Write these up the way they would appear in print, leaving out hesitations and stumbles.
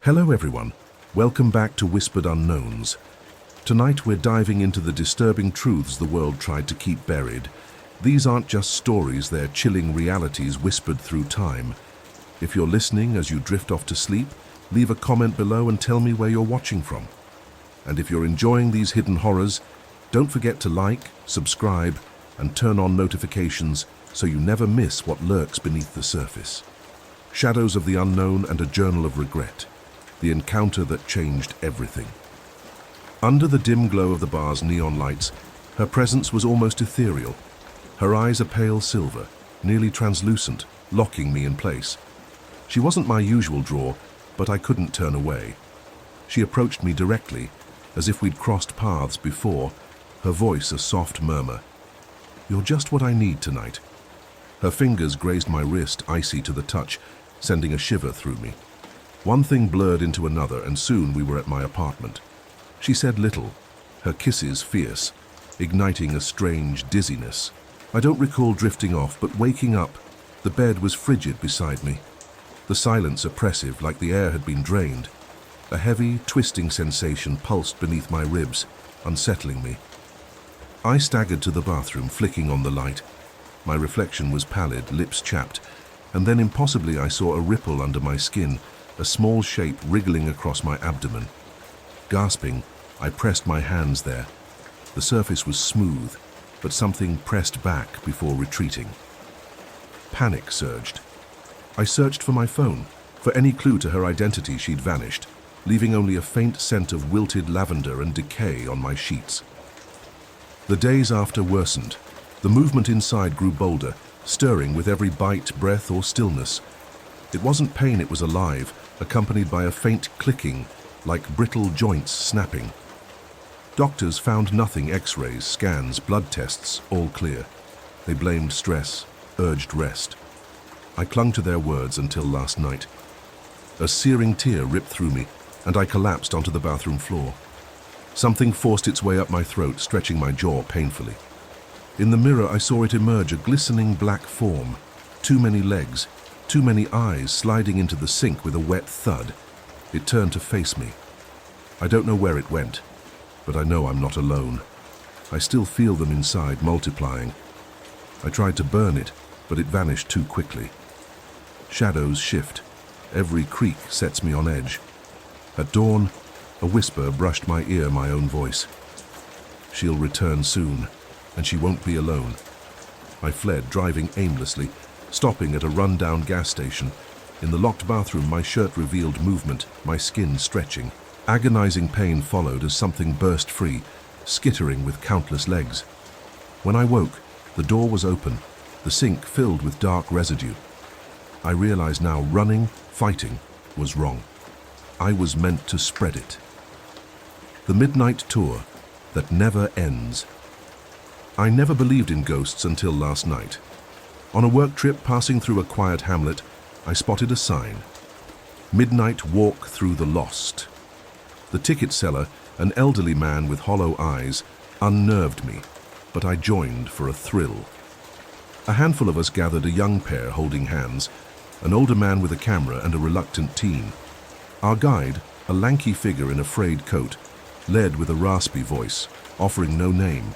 Hello everyone, welcome back to Whispered Unknowns. Tonight we're diving into the disturbing truths the world tried to keep buried. These aren't just stories, they're chilling realities whispered through time. If you're listening as you drift off to sleep, leave a comment below and tell me where you're watching from. And if you're enjoying these hidden horrors, don't forget to like, subscribe, and turn on notifications so you never miss what lurks beneath the surface. Shadows of the Unknown and a Journal of Regret. The encounter that changed everything. Under the dim glow of the bar's neon lights, her presence was almost ethereal. Her eyes a pale silver, nearly translucent, locking me in place. She wasn't my usual draw, but I couldn't turn away. She approached me directly, as if we'd crossed paths before, her voice a soft murmur. "You're just what I need tonight." Her fingers grazed my wrist, icy to the touch, sending a shiver through me. One thing blurred into another, and soon we were at my apartment. She said little, her kisses fierce, igniting a strange dizziness. I don't recall drifting off, but waking up, the bed was frigid beside me. The silence oppressive, like the air had been drained. A heavy, twisting sensation pulsed beneath my ribs, unsettling me. I staggered to the bathroom, flicking on the light. My reflection was pallid, lips chapped, and then impossibly I saw a ripple under my skin, a small shape wriggling across my abdomen. Gasping, I pressed my hands there. The surface was smooth, but something pressed back before retreating. Panic surged. I searched for my phone. For any clue to her identity, she'd vanished, leaving only a faint scent of wilted lavender and decay on my sheets. The days after worsened. The movement inside grew bolder, stirring with every bite, breath, or stillness. It wasn't pain, it was alive, accompanied by a faint clicking, like brittle joints snapping. Doctors found nothing, x-rays, scans, blood tests, all clear. They blamed stress, urged rest. I clung to their words until last night. A searing tear ripped through me, and I collapsed onto the bathroom floor. Something forced its way up my throat, stretching my jaw painfully. In the mirror I saw it emerge, a glistening black form. Too many legs, too many eyes sliding into the sink with a wet thud. It turned to face me. I don't know where it went, but I know I'm not alone. I still feel them inside, multiplying. I tried to burn it, but it vanished too quickly. Shadows shift. Every creak sets me on edge. At dawn, a whisper brushed my ear, my own voice. "She'll return soon, and she won't be alone." I fled, driving aimlessly, stopping at a run-down gas station. In the locked bathroom, my shirt revealed movement, my skin stretching. Agonizing pain followed as something burst free, skittering with countless legs. When I woke, the door was open, the sink filled with dark residue. I realized now running, fighting, was wrong. I was meant to spread it. The midnight tour that never ends. I never believed in ghosts until last night. On a work trip passing through a quiet hamlet, I spotted a sign. "Midnight Walk Through the Lost." The ticket seller, an elderly man with hollow eyes, unnerved me, but I joined for a thrill. A handful of us gathered, a young pair holding hands, an older man with a camera and a reluctant teen. Our guide, a lanky figure in a frayed coat, led with a raspy voice, offering no name.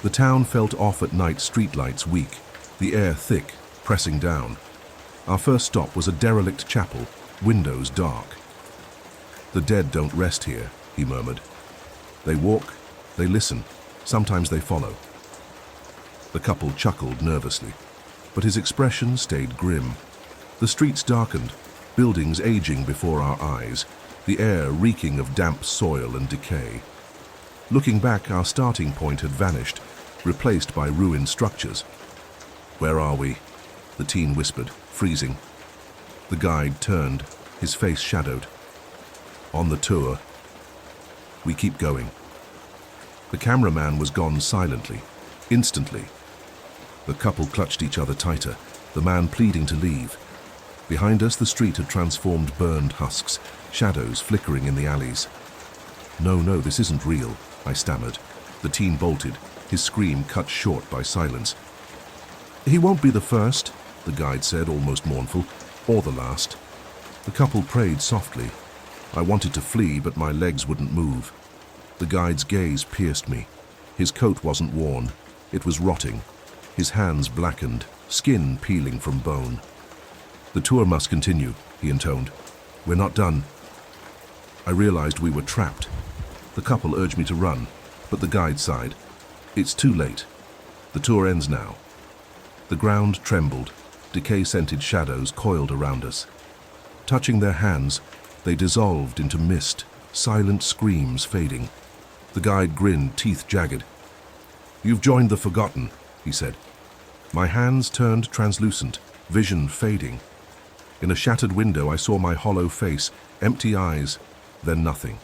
The town felt off at night, streetlights weak, the air thick, pressing down. Our first stop was a derelict chapel, windows dark. "The dead don't rest here," he murmured. "They walk, they listen, sometimes they follow." The couple chuckled nervously, but his expression stayed grim. The streets darkened, buildings aging before our eyes, the air reeking of damp soil and decay. Looking back, our starting point had vanished, replaced by ruined structures. "Where are we?" the teen whispered, freezing. The guide turned, his face shadowed. "On the tour. We keep going." The cameraman was gone silently, instantly. The couple clutched each other tighter, the man pleading to leave. Behind us, the street had transformed burned husks, shadows flickering in the alleys. No, this isn't real," I stammered. The teen bolted, his scream cut short by silence. "He won't be the first," the guide said, almost mournful, "or the last." The couple prayed softly, I wanted to flee, but my legs wouldn't move. The guide's gaze pierced me. His coat wasn't worn. It was rotting. His hands blackened, skin peeling from bone. "The tour must continue," he intoned. "We're not done." I realized we were trapped. The couple urged me to run, but the guide sighed. "It's too late. The tour ends now." The ground trembled. Decay-scented shadows coiled around us. Touching their hands, they dissolved into mist, silent screams fading. The guide grinned, teeth jagged. "You've joined the forgotten," he said. My hands turned translucent, vision fading. In a shattered window, I saw my hollow face, empty eyes, then nothing.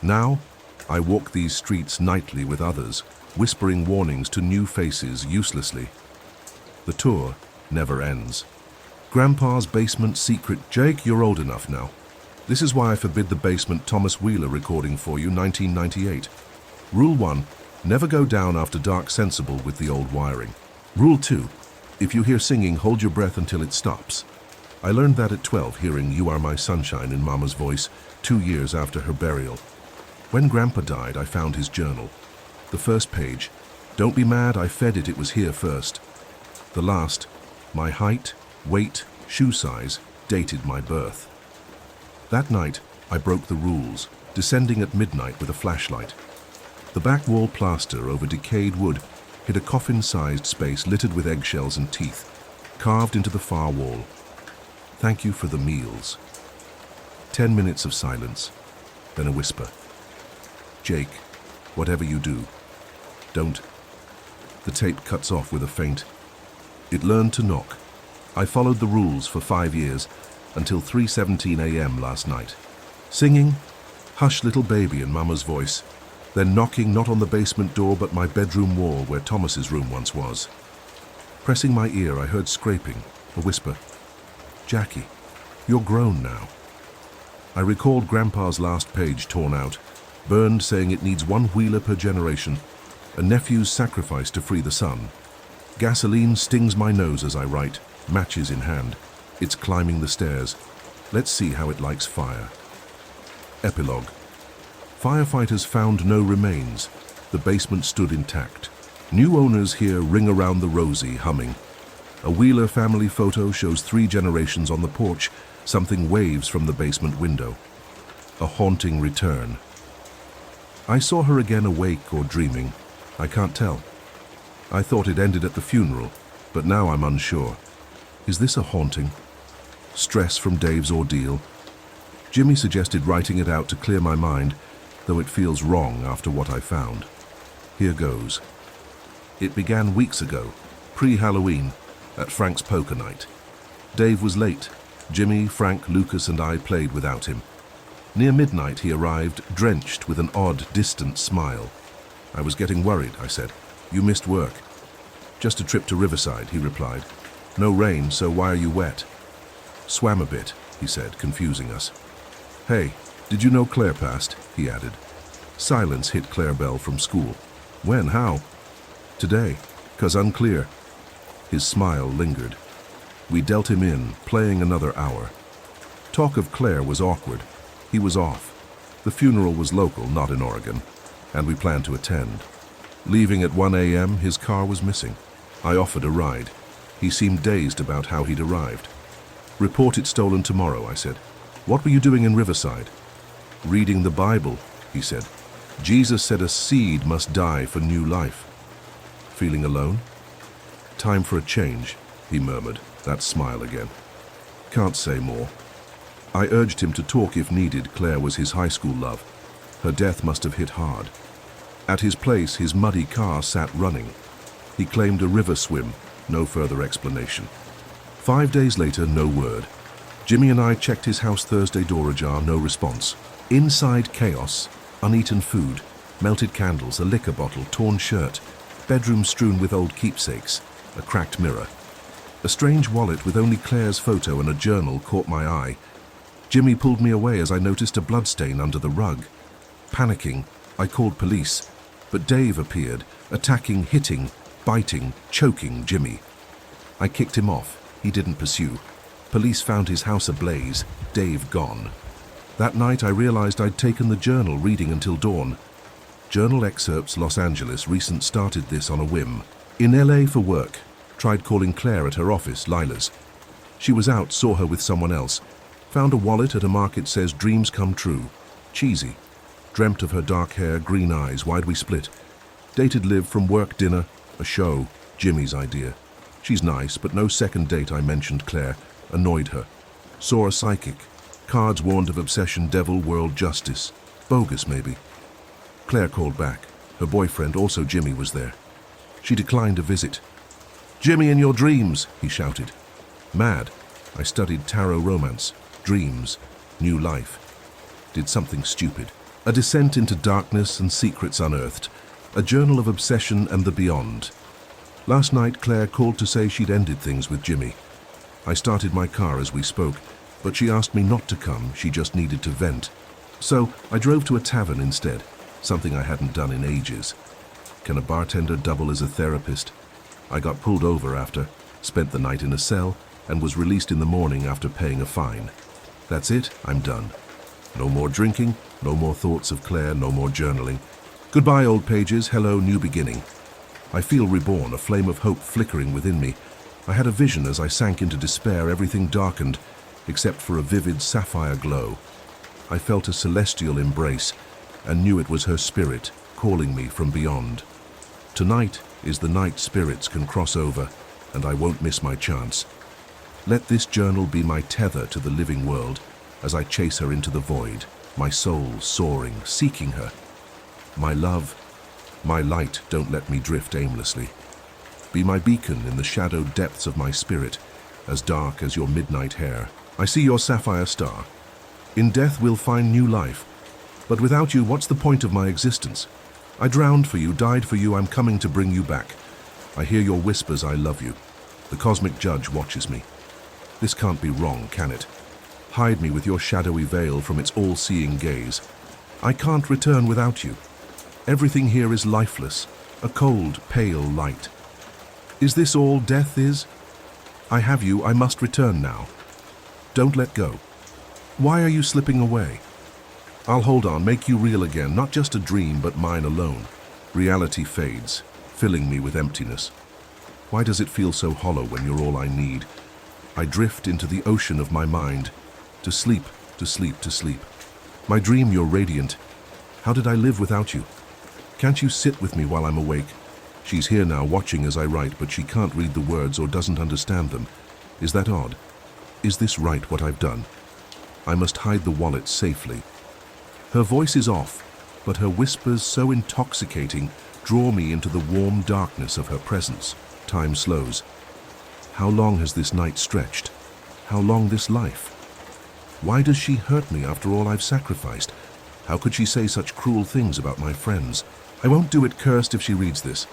Now, I walk these streets nightly with others, whispering warnings to new faces uselessly. The tour never ends. Grandpa's basement secret. Jake, you're old enough now. This is why I forbid the basement Thomas Wheeler recording for you, 1998. Rule 1, never go down after dark sensible with the old wiring. Rule 2, if you hear singing, hold your breath until it stops. I learned that at 12, hearing "You Are My Sunshine" in Mama's voice, 2 years after her burial. When Grandpa died, I found his journal. The first page, "Don't be mad, I fed it, it was here first." The last, my height, weight, shoe size, dated my birth. That night, I broke the rules, descending at midnight with a flashlight. The back wall plaster over decayed wood hid a coffin-sized space littered with eggshells and teeth, carved into the far wall. "Thank you for the meals." 10 minutes of silence, then a whisper. "Jake, whatever you do, don't." The tape cuts off with a faint. It learned to knock. I followed the rules for 5 years, until 3:17 a.m. last night. Singing, "Hush Little Baby" in Mama's voice, then knocking not on the basement door but my bedroom wall where Thomas's room once was. Pressing my ear, I heard scraping, a whisper. "Jackie, you're grown now." I recalled Grandpa's last page torn out, burned saying it needs 1 wheeler per generation, a nephew's sacrifice to free the sun. Gasoline stings my nose as I write, matches in hand. It's climbing the stairs. Let's see how it likes fire. Epilogue. Firefighters found no remains. The basement stood intact. New owners here ring around the rosy, humming. A Wheeler family photo shows 3 generations on the porch. Something waves from the basement window. A haunting return. I saw her again, awake or dreaming. I can't tell. I thought it ended at the funeral, but now I'm unsure. Is this a haunting? Stress from Dave's ordeal? Jimmy suggested writing it out to clear my mind, though it feels wrong after what I found. Here goes. It began weeks ago, pre-Halloween, at Frank's poker night. Dave was late. Jimmy, Frank, Lucas, and I played without him. Near midnight, he arrived, drenched with an odd, distant smile. "I was getting worried," I said. "You missed work." "Just a trip to Riverside," he replied. "No rain, so why are you wet?" "Swam a bit," he said, confusing us. "Hey, did you know Claire passed?" he added. Silence hit Claire Bell from school. "When? How?" "Today, 'cause unclear." His smile lingered. We dealt him in, playing another hour. Talk of Claire was awkward. He was off. The funeral was local, not in Oregon, and we planned to attend. Leaving at 1 a.m., his car was missing. I offered a ride. He seemed dazed about how he'd arrived. "Report it stolen tomorrow," I said. "What were you doing in Riverside?" "Reading the Bible," he said. "Jesus said a seed must die for new life." "Feeling alone?" "Time for a change," he murmured, that smile again. "Can't say more." I urged him to talk if needed. Claire was his high school love. Her death must have hit hard. At his place, his muddy car sat running. He claimed a river swim, no further explanation. 5 days later, no word. Jimmy and I checked his house Thursday, door ajar, no response. Inside, chaos, uneaten food, melted candles, a liquor bottle, torn shirt, bedroom strewn with old keepsakes, a cracked mirror. A strange wallet with only Claire's photo and a journal caught my eye. Jimmy pulled me away as I noticed a bloodstain under the rug. Panicking, I called police, but Dave appeared, attacking, hitting, biting, choking Jimmy. I kicked him off. He didn't pursue. Police found his house ablaze, Dave gone. That night I realized I'd taken the journal reading until dawn. Journal excerpts, Los Angeles, recent started this on a whim. In LA for work. Tried calling Claire at her office, Lila's. She was out, saw her with someone else. Found a wallet at a market, says dreams come true. Cheesy. Dreamt of her dark hair, green eyes, why'd we split? Dated Liv from work, dinner, a show, Jimmy's idea. She's nice, but no second date. I mentioned Claire. Annoyed her. Saw a psychic. Cards warned of obsession, devil, world, justice. Bogus, maybe. Claire called back. Her boyfriend, also Jimmy, was there. She declined a visit. "Jimmy in your dreams," he shouted. Mad. I studied tarot romance, dreams, new life. Did something stupid. A descent into darkness and secrets unearthed. A journal of obsession and the beyond. Last night, Claire called to say she'd ended things with Jimmy. I started my car as we spoke, but she asked me not to come. She just needed to vent. So I drove to a tavern instead, something I hadn't done in ages. Can a bartender double as a therapist? I got pulled over after, spent the night in a cell, and was released in the morning after paying a fine. That's it, I'm done. No more drinking, no more thoughts of Claire, no more journaling. Goodbye, old pages, hello, new beginning. I feel reborn, a flame of hope flickering within me. I had a vision as I sank into despair, everything darkened, except for a vivid sapphire glow. I felt a celestial embrace, and knew it was her spirit calling me from beyond. Tonight is the night spirits can cross over, and I won't miss my chance. Let this journal be my tether to the living world as I chase her into the void, my soul soaring, seeking her. My love, my light, don't let me drift aimlessly. Be my beacon in the shadowed depths of my spirit, as dark as your midnight hair. I see your sapphire star. In death we'll find new life. But without you, what's the point of my existence? I drowned for you, died for you, I'm coming to bring you back. I hear your whispers, I love you. The cosmic judge watches me. This can't be wrong, can it? Hide me with your shadowy veil from its all-seeing gaze. I can't return without you. Everything here is lifeless, a cold, pale light. Is this all death is? I have you, I must return now. Don't let go. Why are you slipping away? I'll hold on, make you real again, not just a dream, but mine alone. Reality fades, filling me with emptiness. Why does it feel so hollow when you're all I need? I drift into the ocean of my mind, to sleep, to sleep, to sleep. My dream, you're radiant. How did I live without you? Can't you sit with me while I'm awake? She's here now, watching as I write, but she can't read the words or doesn't understand them. Is that odd? Is this right, what I've done? I must hide the wallet safely. Her voice is off, but her whispers, so intoxicating, draw me into the warm darkness of her presence. Time slows. How long has this night stretched? How long this life? Why does she hurt me after all I've sacrificed? How could she say such cruel things about my friends? I won't do it, cursed, if she reads this.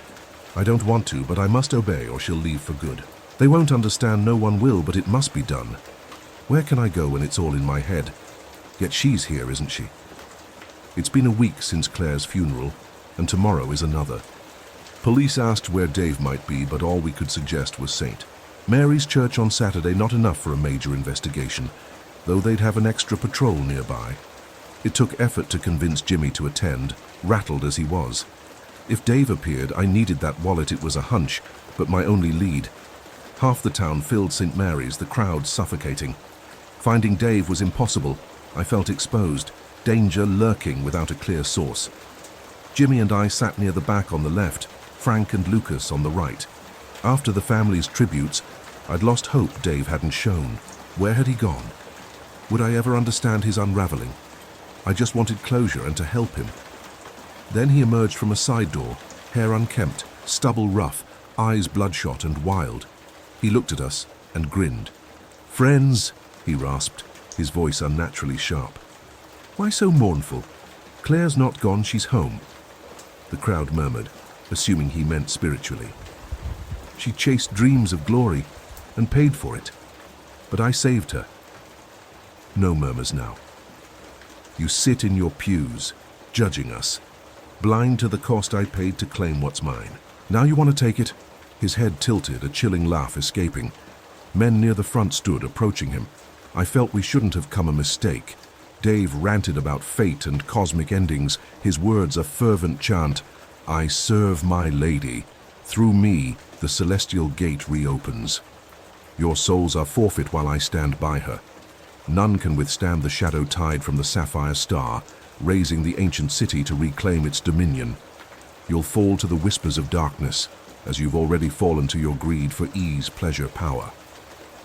I don't want to, but I must obey or she'll leave for good. They won't understand, no one will, but it must be done. Where can I go when it's all in my head? Yet she's here, isn't she? It's been a week since Claire's funeral, and tomorrow is another. Police asked where Dave might be, but all we could suggest was St. Mary's Church on Saturday, not enough for a major investigation, though they'd have an extra patrol nearby. It took effort to convince Jimmy to attend, rattled as he was. If Dave appeared, I needed that wallet. It was a hunch, but my only lead. Half the town filled St. Mary's, the crowd suffocating. Finding Dave was impossible. I felt exposed, danger lurking without a clear source. Jimmy and I sat near the back on the left, Frank and Lucas on the right. After the family's tributes, I'd lost hope Dave hadn't shown. Where had he gone? Would I ever understand his unraveling? I just wanted closure and to help him. Then he emerged from a side door, hair unkempt, stubble rough, eyes bloodshot and wild. He looked at us and grinned. "Friends," he rasped, his voice unnaturally sharp. "Why so mournful? Claire's not gone, she's home." The crowd murmured, assuming he meant spiritually. "She chased dreams of glory and paid for it. But I saved her." No murmurs now. You sit in your pews, judging us, blind to the cost I paid to claim what's mine. Now you want to take it? His head tilted, a chilling laugh escaping. Men near the front stood, approaching him. I felt we shouldn't have come a mistake. Dave ranted about fate and cosmic endings, his words a fervent chant, "I serve my lady. Through me, the celestial gate reopens. Your souls are forfeit while I stand by her. None can withstand the shadow tide from the sapphire star, raising the ancient city to reclaim its dominion. You'll fall to the whispers of darkness, as you've already fallen to your greed for ease, pleasure, power.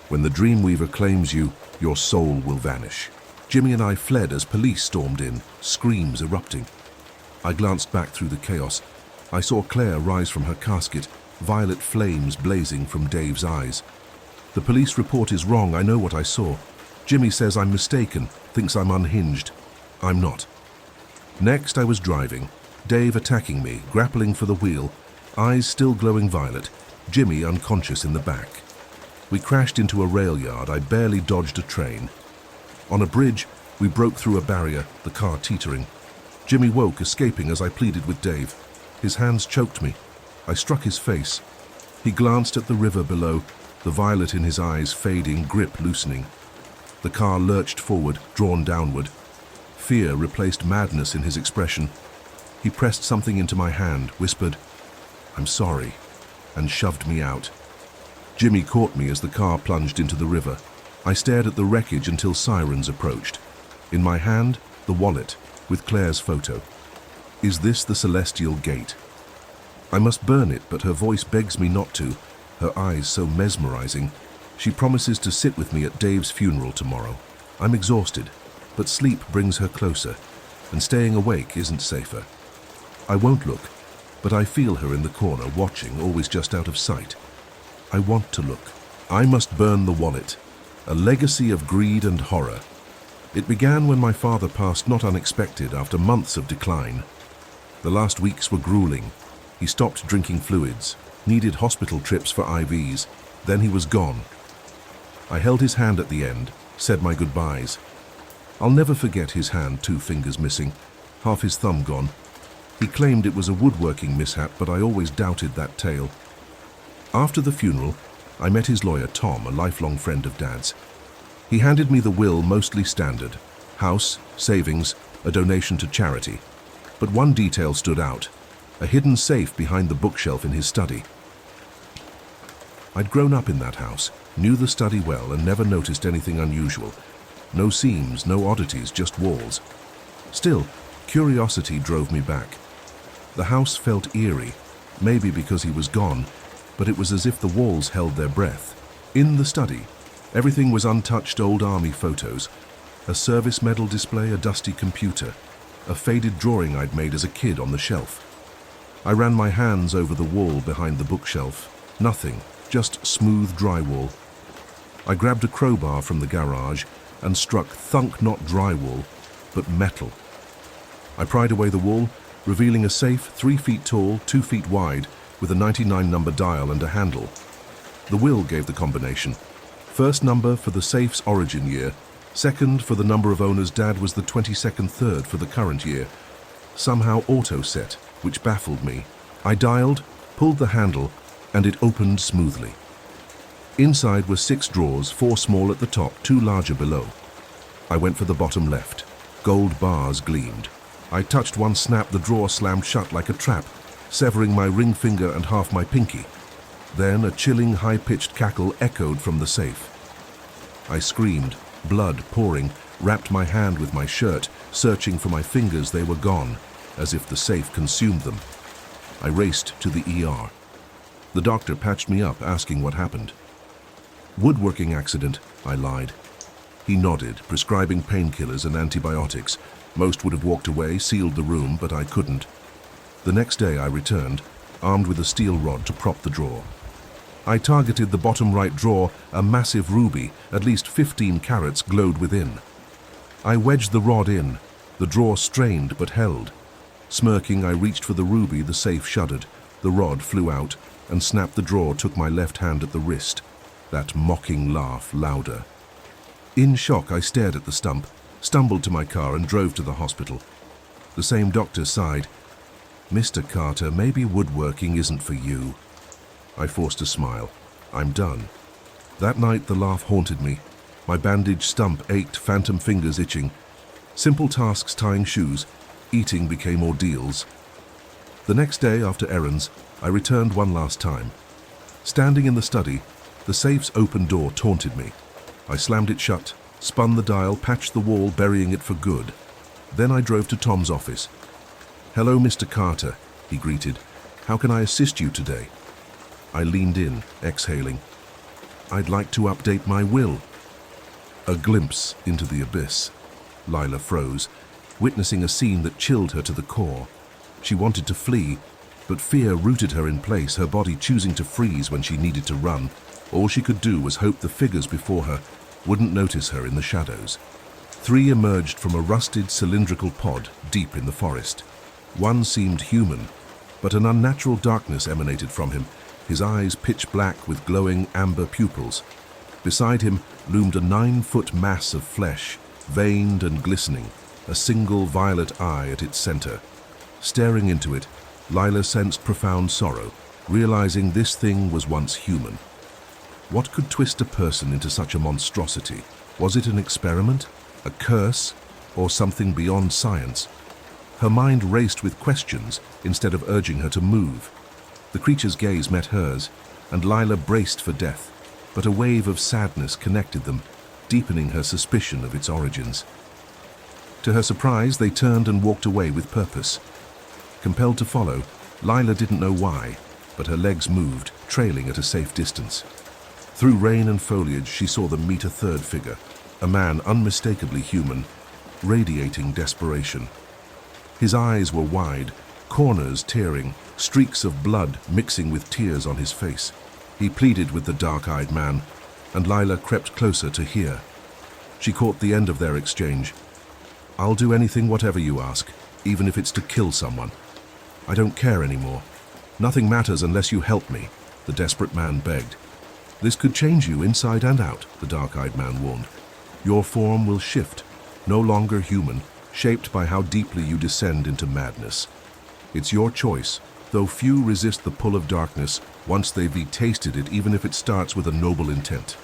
When the Dreamweaver claims you, your soul will vanish." Jimmy and I fled as police stormed in, screams erupting. I glanced back through the chaos. I saw Claire rise from her casket, violet flames blazing from Dave's eyes. "The police report is wrong, I know what I saw. Jimmy says I'm mistaken, thinks I'm unhinged. I'm not." Next, I was driving, Dave attacking me, grappling for the wheel, eyes still glowing violet, Jimmy unconscious in the back. We crashed into a rail yard. I barely dodged a train. On a bridge, we broke through a barrier, the car teetering. Jimmy woke, escaping as I pleaded with Dave. His hands choked me. I struck his face. He glanced at the river below, the violet in his eyes fading, grip loosening. The car lurched forward, drawn downward. Fear replaced madness in his expression. He pressed something into my hand, whispered, "I'm sorry," and shoved me out. Jimmy caught me as the car plunged into the river. I stared at the wreckage until sirens approached. In my hand, the wallet, with Claire's photo. Is this the celestial gate? I must burn it, but her voice begs me not to, her eyes so mesmerizing. She promises to sit with me at Dave's funeral tomorrow. I'm exhausted, but sleep brings her closer, and staying awake isn't safer. I won't look, but I feel her in the corner, watching, always just out of sight. I want to look. I must burn the wallet, a legacy of greed and horror. It began when my father passed, not unexpected, after months of decline. The last weeks were grueling. He stopped drinking fluids, needed hospital trips for IVs, then he was gone. I held his hand at the end, said my goodbyes. I'll never forget his hand, 2 fingers missing, half his thumb gone. He claimed it was a woodworking mishap, but I always doubted that tale. After the funeral, I met his lawyer, Tom, a lifelong friend of Dad's. He handed me the will, mostly standard. House, savings, a donation to charity. But one detail stood out, a hidden safe behind the bookshelf in his study. I'd grown up in that house, knew the study well, and never noticed anything unusual. No seams, no oddities, just walls. Still, curiosity drove me back. The house felt eerie, maybe because he was gone, but it was as if the walls held their breath. In the study, everything was untouched: old army photos, a service medal display, a dusty computer, a faded drawing I'd made as a kid on the shelf. I ran my hands over the wall behind the bookshelf. Nothing, just smooth drywall. I grabbed a crowbar from the garage and struck thunk, not drywall, but metal. I pried away the wall, revealing a safe 3 feet tall, 2 feet wide, with a 99 number dial and a handle. The will gave the combination. First number for the safe's origin year, second for the number of owners. Dad was the 22nd third for the current year. Somehow auto-set, which baffled me. I dialed, pulled the handle, and it opened smoothly. Inside were 6 drawers, 4 small at the top, 2 larger below. I went for the bottom left. Gold bars gleamed. I touched one, snap, the drawer slammed shut like a trap, severing my ring finger and half my pinky. Then a chilling, high-pitched cackle echoed from the safe. I screamed, blood pouring, wrapped my hand with my shirt, searching for my fingers. They were gone, as if the safe consumed them. I raced to the ER. The doctor patched me up, asking what happened. "Woodworking accident," I lied. He nodded, prescribing painkillers and antibiotics. Most would have walked away, sealed the room, but I couldn't. The next day I returned, armed with a steel rod to prop the drawer. I targeted the bottom right drawer. A massive ruby, at least 15 carats, glowed within. I wedged the rod in. The drawer strained but held. Smirking, I reached for the ruby. The safe shuddered. The rod flew out and snapped the drawer. Took my left hand at the wrist. That mocking laugh louder. In shock, I stared at the stump, stumbled to my car and drove to the hospital. The same doctor sighed. "Mr. Carter, maybe woodworking isn't for you." I forced a smile. I'm done. That night the laugh haunted me. My bandaged stump ached, phantom fingers itching. Simple tasks, tying shoes, eating became ordeals. The next day, after errands, I returned one last time. Standing in the study, the safe's open door taunted me. I slammed it shut, spun the dial, patched the wall, burying it for good. Then I drove to Tom's office. "Hello, Mr. Carter," he greeted. "How can I assist you today?" I leaned in, exhaling. "I'd like to update my will." A glimpse into the abyss. Lila froze, witnessing a scene that chilled her to the core. She wanted to flee, but fear rooted her in place, her body choosing to freeze when she needed to run. All she could do was hope the figures before her wouldn't notice her in the shadows. 3 emerged from a rusted cylindrical pod deep in the forest. One seemed human, but an unnatural darkness emanated from him, his eyes pitch black with glowing amber pupils. Beside him loomed a 9-foot mass of flesh, veined and glistening, a single violet eye at its center. Staring into it, Lila sensed profound sorrow, realizing this thing was once human. What could twist a person into such a monstrosity? Was it an experiment, a curse, or something beyond science? Her mind raced with questions instead of urging her to move. The creature's gaze met hers, and Lila braced for death, but a wave of sadness connected them, deepening her suspicion of its origins. To her surprise, they turned and walked away with purpose. Compelled to follow, Lila didn't know why, but her legs moved, trailing at a safe distance. Through rain and foliage, she saw them meet a third figure, a man unmistakably human, radiating desperation. His eyes were wide, corners tearing, streaks of blood mixing with tears on his face. He pleaded with the dark-eyed man, and Lila crept closer to hear. She caught the end of their exchange. "I'll do anything, whatever you ask, even if it's to kill someone. I don't care anymore. Nothing matters unless you help me," the desperate man begged. "This could change you inside and out," the dark-eyed man warned. "Your form will shift, no longer human, shaped by how deeply you descend into madness. It's your choice, though few resist the pull of darkness once they've tasted it, even if it starts with a noble intent."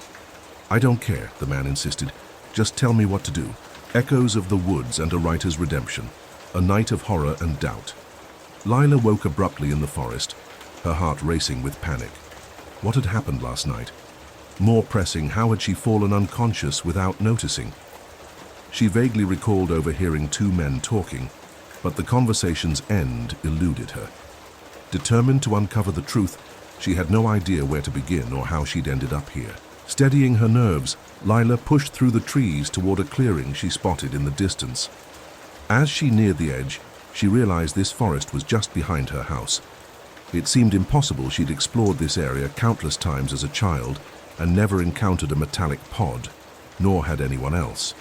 "I don't care," the man insisted. "Just tell me what to do." Echoes of the woods and a writer's redemption. A night of horror and doubt. Lila woke abruptly in the forest, her heart racing with panic. What had happened last night? More pressing, how had she fallen unconscious without noticing? She vaguely recalled overhearing 2 men talking, but the conversation's end eluded her. Determined to uncover the truth, she had no idea where to begin or how she'd ended up here. Steadying her nerves, Lila pushed through the trees toward a clearing she spotted in the distance. As she neared the edge, she realized this forest was just behind her house. It seemed impossible she'd explored this area countless times as a child and never encountered a metallic pod, nor had anyone else.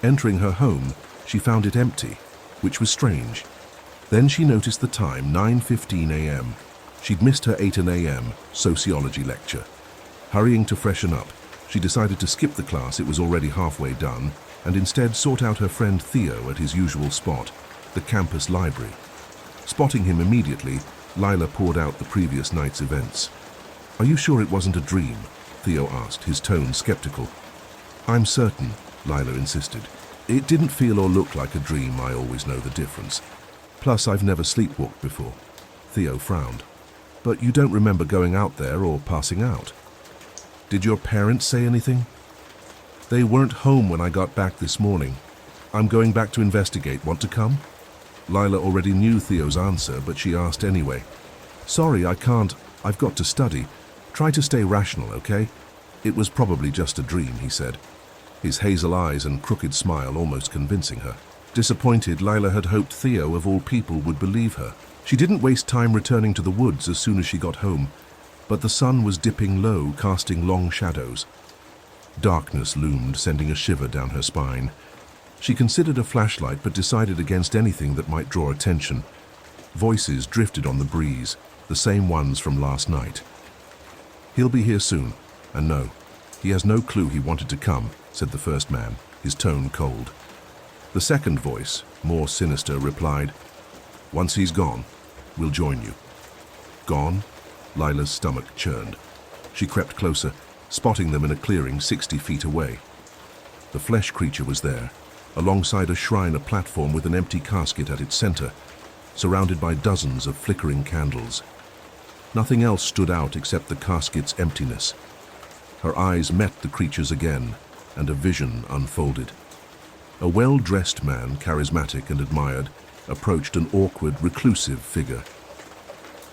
Entering her home, she found it empty, which was strange. Then she noticed the time, 9:15 a.m. She'd missed her 8 a.m. sociology lecture. Hurrying to freshen up, she decided to skip the class, it was already halfway done, and instead sought out her friend Theo at his usual spot, the campus library. Spotting him immediately, Lila poured out the previous night's events. "Are you sure it wasn't a dream?" Theo asked, his tone skeptical. "I'm certain," Lila insisted. "It didn't feel or look like a dream. I always know the difference. Plus, I've never sleepwalked before." Theo frowned. "But you don't remember going out there or passing out? Did your parents say anything?" "They weren't home when I got back this morning. I'm going back to investigate. Want to come?" Lila already knew Theo's answer, but she asked anyway. "Sorry, I can't. I've got to study. Try to stay rational, okay? It was probably just a dream," he said, his hazel eyes and crooked smile almost convincing her. Disappointed, Lila had hoped Theo, of all people, would believe her. She didn't waste time returning to the woods as soon as she got home, but the sun was dipping low, casting long shadows. Darkness loomed, sending a shiver down her spine. She considered a flashlight, but decided against anything that might draw attention. Voices drifted on the breeze, the same ones from last night. "He'll be here soon, and no, he has no clue he wanted to come," said the first man, his tone cold. The second voice, more sinister, replied, "Once he's gone, we'll join you." "Gone?" Lila's stomach churned. She crept closer, spotting them in a clearing 60 feet away. The flesh creature was there, Alongside a shrine, a platform with an empty casket at its center, surrounded by dozens of flickering candles. Nothing else stood out except the casket's emptiness. Her eyes met the creature's again, and a vision unfolded. A well-dressed man, charismatic and admired, approached an awkward, reclusive figure.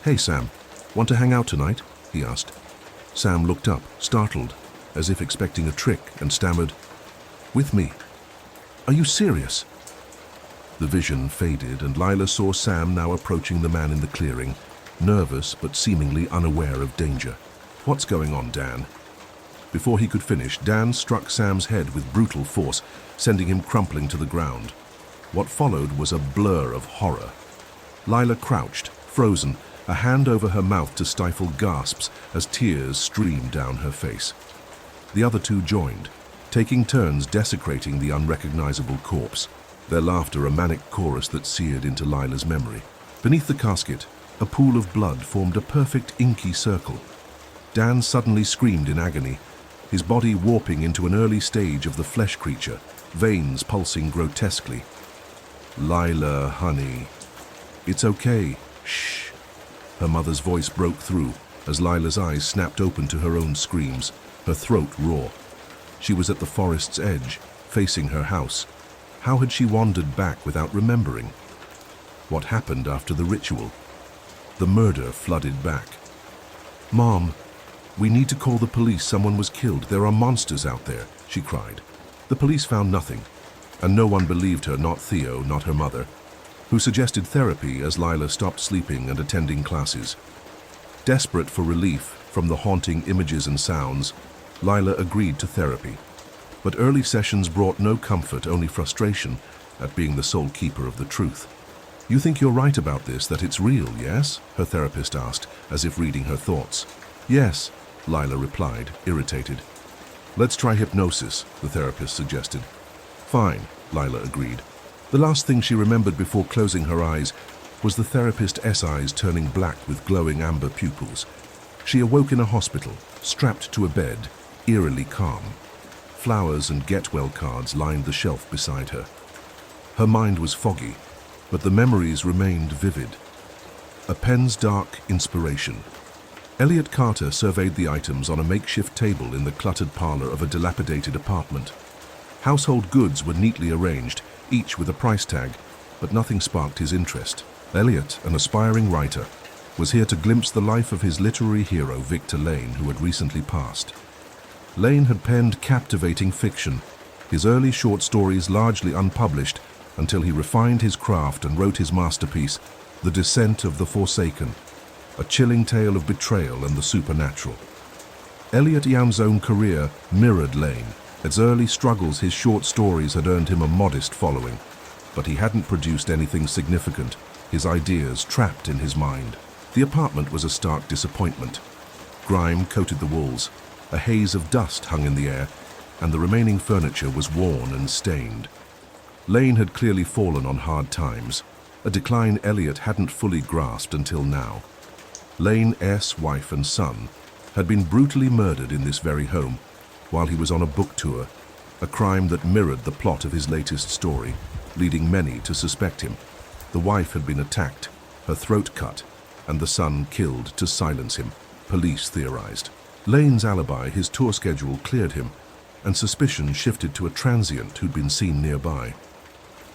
"Hey, Sam, want to hang out tonight?" he asked. Sam looked up, startled, as if expecting a trick, and stammered, "With me? Are you serious?" The vision faded, and Lila saw Sam now approaching the man in the clearing, nervous but seemingly unaware of danger. "What's going on, Dan?" Before he could finish, Dan struck Sam's head with brutal force, sending him crumpling to the ground. What followed was a blur of horror. Lila crouched, frozen, a hand over her mouth to stifle gasps as tears streamed down her face. The other two joined, taking turns desecrating the unrecognizable corpse, their laughter a manic chorus that seared into Lila's memory. Beneath the casket, a pool of blood formed a perfect inky circle. Dan suddenly screamed in agony, his body warping into an early stage of the flesh creature, veins pulsing grotesquely. "Lila, honey. It's okay. Shh." Her mother's voice broke through as Lila's eyes snapped open to her own screams, her throat raw. She was at the forest's edge, facing her house. How had she wandered back without remembering? What happened after the ritual? The murder flooded back. "Mom, we need to call the police. Someone was killed. There are monsters out there," she cried. The police found nothing, and no one believed her, not Theo, not her mother, who suggested therapy as Lila stopped sleeping and attending classes. Desperate for relief from the haunting images and sounds, Lila agreed to therapy. But early sessions brought no comfort, only frustration at being the sole keeper of the truth. "You think you're right about this, that it's real, yes?" her therapist asked, as if reading her thoughts. "Yes," Lila replied, irritated. "Let's try hypnosis," the therapist suggested. "Fine," Lila agreed. The last thing she remembered before closing her eyes was the therapist's eyes turning black with glowing amber pupils. She awoke in a hospital, strapped to a bed, eerily calm. Flowers and get-well cards lined the shelf beside her. Her mind was foggy, but the memories remained vivid. A pen's dark inspiration. Elliot Carter surveyed the items on a makeshift table in the cluttered parlor of a dilapidated apartment. Household goods were neatly arranged, each with a price tag, but nothing sparked his interest. Elliot, an aspiring writer, was here to glimpse the life of his literary hero, Victor Lane, who had recently passed. Lane had penned captivating fiction, his early short stories largely unpublished until he refined his craft and wrote his masterpiece, The Descent of the Forsaken, a chilling tale of betrayal and the supernatural. Elliot Young's own career mirrored Lane. Its early struggles, his short stories had earned him a modest following, but he hadn't produced anything significant, his ideas trapped in his mind. The apartment was a stark disappointment. Grime coated the walls, a haze of dust hung in the air, and the remaining furniture was worn and stained. Lane had clearly fallen on hard times, a decline Elliot hadn't fully grasped until now. Lane S., wife and son, had been brutally murdered in this very home while he was on a book tour, a crime that mirrored the plot of his latest story, leading many to suspect him. The wife had been attacked, her throat cut, and the son killed to silence him, police theorized. Lane's alibi, his tour schedule, cleared him, and suspicion shifted to a transient who'd been seen nearby.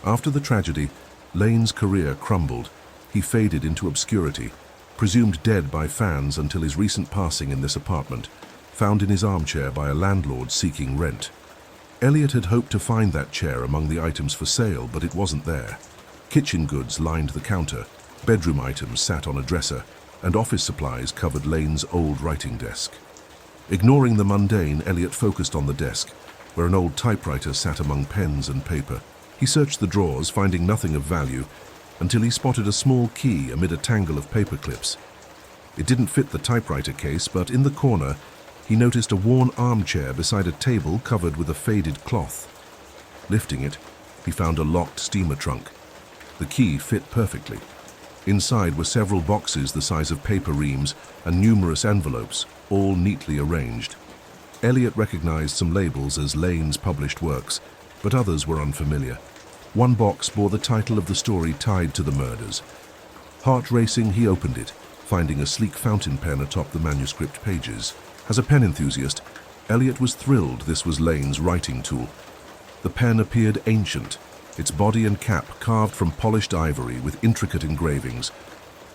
After the tragedy, Lane's career crumbled. He faded into obscurity, presumed dead by fans until his recent passing in this apartment, found in his armchair by a landlord seeking rent. Elliot had hoped to find that chair among the items for sale, but it wasn't there. Kitchen goods lined the counter, bedroom items sat on a dresser, and office supplies covered Lane's old writing desk. Ignoring the mundane, Elliot focused on the desk, where an old typewriter sat among pens and paper. He searched the drawers, finding nothing of value, until he spotted a small key amid a tangle of paper clips. It didn't fit the typewriter case, but in the corner, he noticed a worn armchair beside a table covered with a faded cloth. Lifting it, he found a locked steamer trunk. The key fit perfectly. Inside were several boxes the size of paper reams and numerous envelopes, all neatly arranged. Elliot recognized some labels as Lane's published works, but others were unfamiliar. One box bore the title of the story tied to the murders. Heart racing, he opened it, finding a sleek fountain pen atop the manuscript pages. As a pen enthusiast, Elliot was thrilled this was Lane's writing tool. The pen appeared ancient, its body and cap carved from polished ivory with intricate engravings.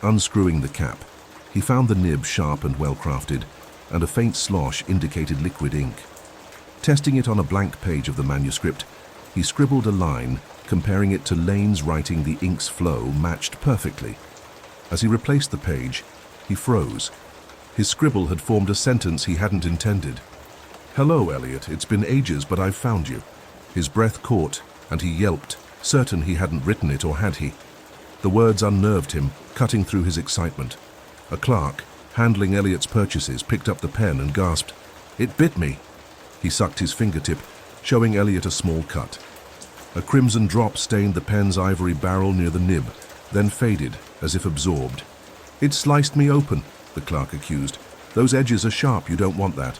Unscrewing the cap, he found the nib sharp and well-crafted, and a faint slosh indicated liquid ink. Testing it on a blank page of the manuscript, he scribbled a line, comparing it to Lane's writing. The ink's flow matched perfectly. As he replaced the page, he froze. His scribble had formed a sentence he hadn't intended. "Hello, Elliot, it's been ages, but I've found you." His breath caught, and he yelped, certain he hadn't written it, or had he? The words unnerved him, cutting through his excitement. A clerk, handling Elliot's purchases, picked up the pen and gasped, "It bit me." He sucked his fingertip, showing Elliot a small cut. A crimson drop stained the pen's ivory barrel near the nib, then faded, as if absorbed. "It sliced me open," the clerk accused. "Those edges are sharp, you don't want that."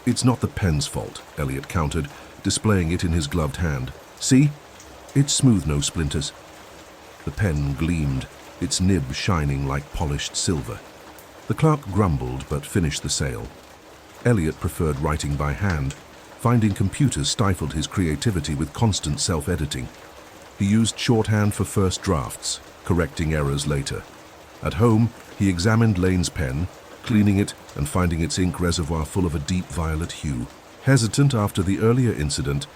"It's not the pen's fault," Elliot countered, displaying it in his gloved hand. "See? It's smooth, no splinters." The pen gleamed, its nib shining like polished silver. The clerk grumbled but finished the sale. Elliot preferred writing by hand. Finding computers stifled his creativity with constant self-editing. He used shorthand for first drafts, correcting errors later. At home, he examined Lane's pen, cleaning it and finding its ink reservoir full of a deep violet hue. Hesitant after the earlier incident,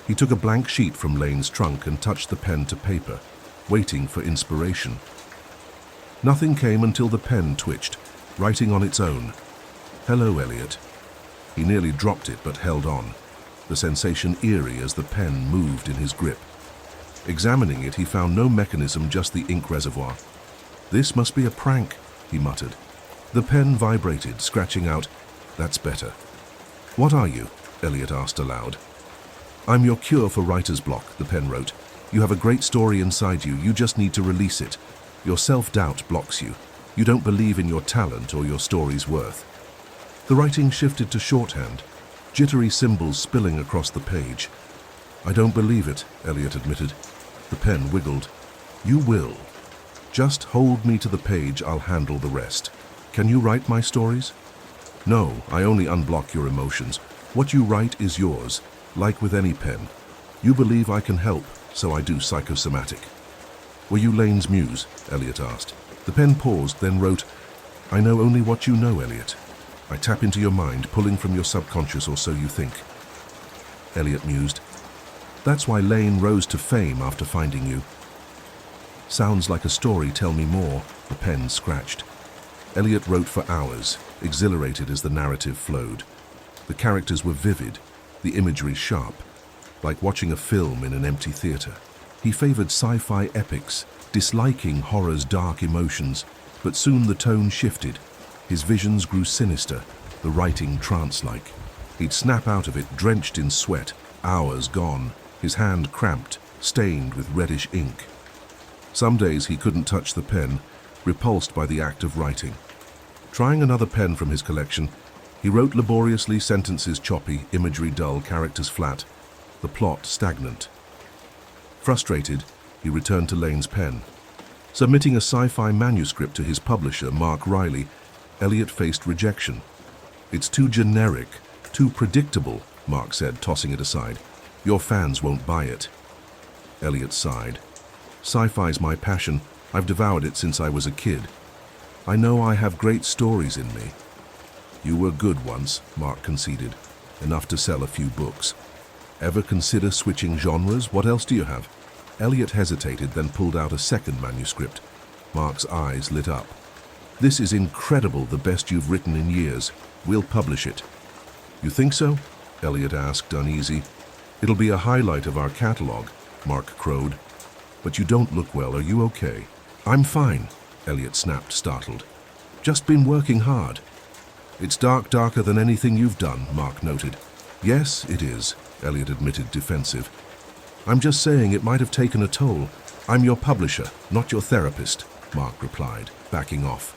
he took a blank sheet from Lane's trunk and touched the pen to paper, waiting for inspiration. Nothing came until the pen twitched, writing on its own. "Hello, Elliot." He nearly dropped it but held on, the sensation eerie as the pen moved in his grip. Examining it, he found no mechanism, just the ink reservoir. "This must be a prank," he muttered. The pen vibrated, scratching out, "That's better." "What are you?" Elliot asked aloud. "I'm your cure for writer's block," the pen wrote. "You have a great story inside you, you just need to release it. Your self-doubt blocks you. You don't believe in your talent or your story's worth." The writing shifted to shorthand, jittery symbols spilling across the page. "I don't believe it," Elliot admitted. The pen wiggled. "You will. Just hold me to the page, I'll handle the rest. Can you write my stories?" "No, I only unblock your emotions. What you write is yours, like with any pen. You believe I can help, so I do psychosomatic." "Were you Lane's muse?" Elliot asked. The pen paused, then wrote, "I know only what you know, Elliot. I tap into your mind, pulling from your subconscious, or so you think." Elliot mused. "That's why Lane rose to fame after finding you." "Sounds like a story, tell me more," the pen scratched. Elliot wrote for hours, exhilarated as the narrative flowed. The characters were vivid, the imagery sharp, like watching a film in an empty theater. He favored sci-fi epics, disliking horror's dark emotions, but soon the tone shifted. His visions grew sinister, the writing trance-like. He'd snap out of it, drenched in sweat, hours gone, his hand cramped, stained with reddish ink. Some days he couldn't touch the pen, repulsed by the act of writing. Trying another pen from his collection, he wrote laboriously, sentences choppy, imagery dull, characters flat, the plot stagnant. Frustrated, he returned to Lane's pen. Submitting a sci-fi manuscript to his publisher, Mark Riley, Elliot faced rejection. "It's too generic, too predictable," Mark said, tossing it aside. "Your fans won't buy it." Elliot sighed. "Sci-fi's my passion. I've devoured it since I was a kid. I know I have great stories in me." "You were good once," Mark conceded. "Enough to sell a few books. Ever consider switching genres? What else do you have?" Elliot hesitated, then pulled out a second manuscript. Mark's eyes lit up. "This is incredible, the best you've written in years. We'll publish it." "You think so?" Elliot asked, uneasy. "It'll be a highlight of our catalog," Mark crowed. "But you don't look well. Are you okay?" "I'm fine," Elliot snapped, startled. "Just been working hard." "It's darker than anything you've done," Mark noted. "Yes, it is," Elliot admitted, defensive. "I'm just saying it might have taken a toll. I'm your publisher, not your therapist," Mark replied, backing off.